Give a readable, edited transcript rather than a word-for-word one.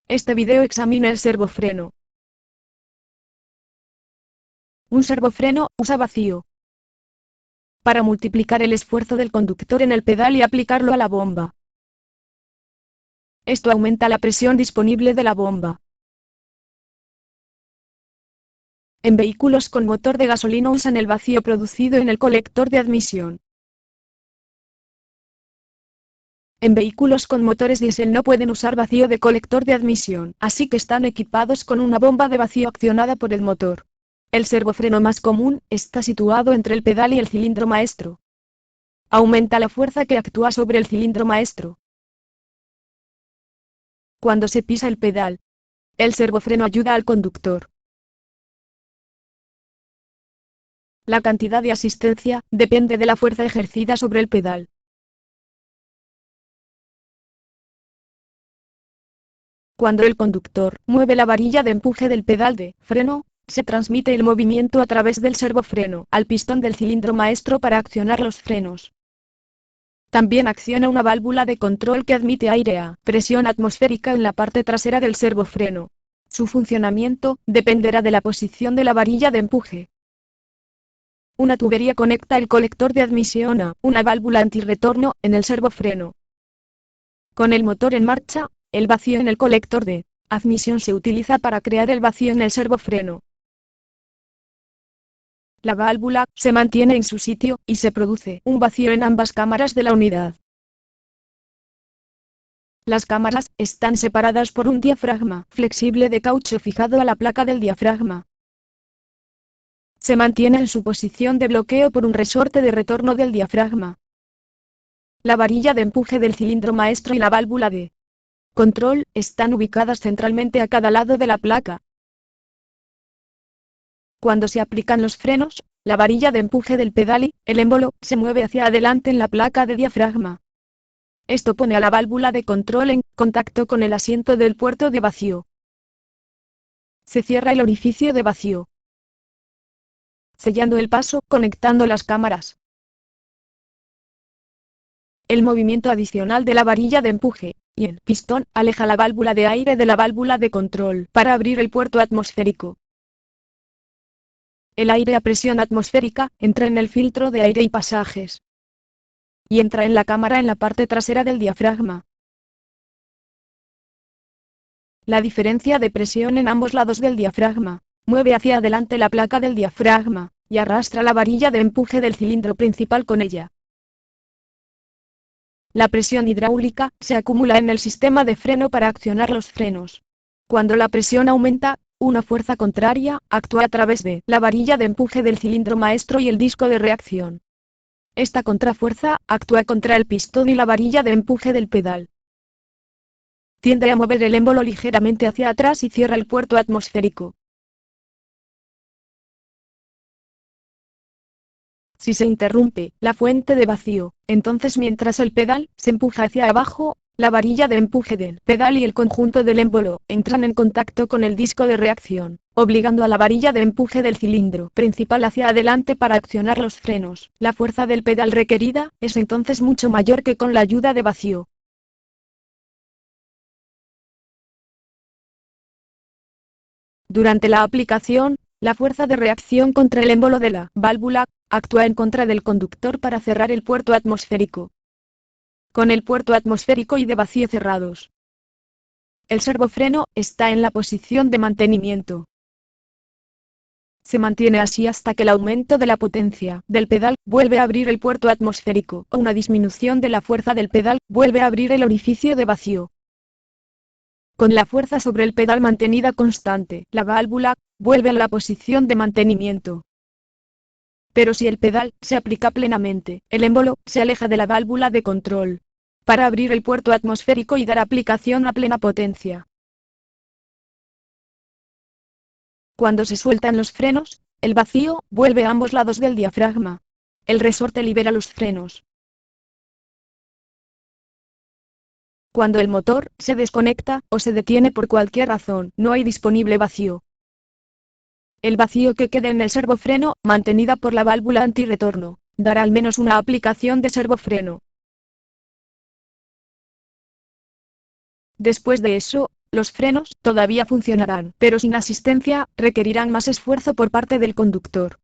Este video examina el servofreno. Un servofreno usa vacío para multiplicar el esfuerzo del conductor en el pedal y aplicarlo a la bomba. Esto aumenta la presión disponible de la bomba. En vehículos con motor de gasolina usan el vacío producido en el colector de admisión. En vehículos con motores diésel no pueden usar vacío de colector de admisión, así que están equipados con una bomba de vacío accionada por el motor. El servofreno más común está situado entre el pedal y el cilindro maestro. Aumenta la fuerza que actúa sobre el cilindro maestro. Cuando se pisa el pedal, el servofreno ayuda al conductor. La cantidad de asistencia depende de la fuerza ejercida sobre el pedal. Cuando el conductor mueve la varilla de empuje del pedal de freno, se transmite el movimiento a través del servofreno al pistón del cilindro maestro para accionar los frenos. También acciona una válvula de control que admite aire a presión atmosférica en la parte trasera del servofreno. Su funcionamiento dependerá de la posición de la varilla de empuje. Una tubería conecta el colector de admisión a una válvula antirretorno en el servofreno. Con el motor en marcha, el vacío en el colector de admisión se utiliza para crear el vacío en el servofreno. La válvula se mantiene en su sitio y se produce un vacío en ambas cámaras de la unidad. Las cámaras están separadas por un diafragma flexible de caucho fijado a la placa del diafragma. Se mantiene en su posición de bloqueo por un resorte de retorno del diafragma. La varilla de empuje del cilindro maestro y la válvula de control están ubicadas centralmente a cada lado de la placa. Cuando se aplican los frenos, la varilla de empuje del pedal y el émbolo se mueve hacia adelante en la placa de diafragma. Esto pone a la válvula de control en contacto con el asiento del puerto de vacío. Se cierra el orificio de vacío, sellando el paso, conectando las cámaras. El movimiento adicional de la varilla de empuje y el pistón aleja la válvula de aire de la válvula de control para abrir el puerto atmosférico. El aire a presión atmosférica entra en el filtro de aire y pasajes y entra en la cámara en la parte trasera del diafragma. La diferencia de presión en ambos lados del diafragma mueve hacia adelante la placa del diafragma y arrastra la varilla de empuje del cilindro principal con ella. La presión hidráulica se acumula en el sistema de freno para accionar los frenos. Cuando la presión aumenta, una fuerza contraria actúa a través de la varilla de empuje del cilindro maestro y el disco de reacción. Esta contrafuerza actúa contra el pistón y la varilla de empuje del pedal. Tiende a mover el émbolo ligeramente hacia atrás y cierra el puerto atmosférico. Si se interrumpe la fuente de vacío, entonces mientras el pedal se empuja hacia abajo, la varilla de empuje del pedal y el conjunto del émbolo entran en contacto con el disco de reacción, obligando a la varilla de empuje del cilindro principal hacia adelante para accionar los frenos. La fuerza del pedal requerida es entonces mucho mayor que con la ayuda de vacío. Durante la aplicación, la fuerza de reacción contra el émbolo de la válvula actúa en contra del conductor para cerrar el puerto atmosférico. Con el puerto atmosférico y de vacío cerrados, el servofreno está en la posición de mantenimiento. Se mantiene así hasta que el aumento de la potencia del pedal vuelve a abrir el puerto atmosférico o una disminución de la fuerza del pedal vuelve a abrir el orificio de vacío. Con la fuerza sobre el pedal mantenida constante, la válvula vuelve a la posición de mantenimiento. Pero si el pedal se aplica plenamente, el émbolo se aleja de la válvula de control para abrir el puerto atmosférico y dar aplicación a plena potencia. Cuando se sueltan los frenos, el vacío vuelve a ambos lados del diafragma. El resorte libera los frenos. Cuando el motor se desconecta o se detiene por cualquier razón, no hay disponible vacío. El vacío que quede en el servofreno, mantenida por la válvula antirretorno, dará al menos una aplicación de servofreno. Después de eso, Los frenos todavía funcionarán, pero sin asistencia, requerirán más esfuerzo por parte del conductor.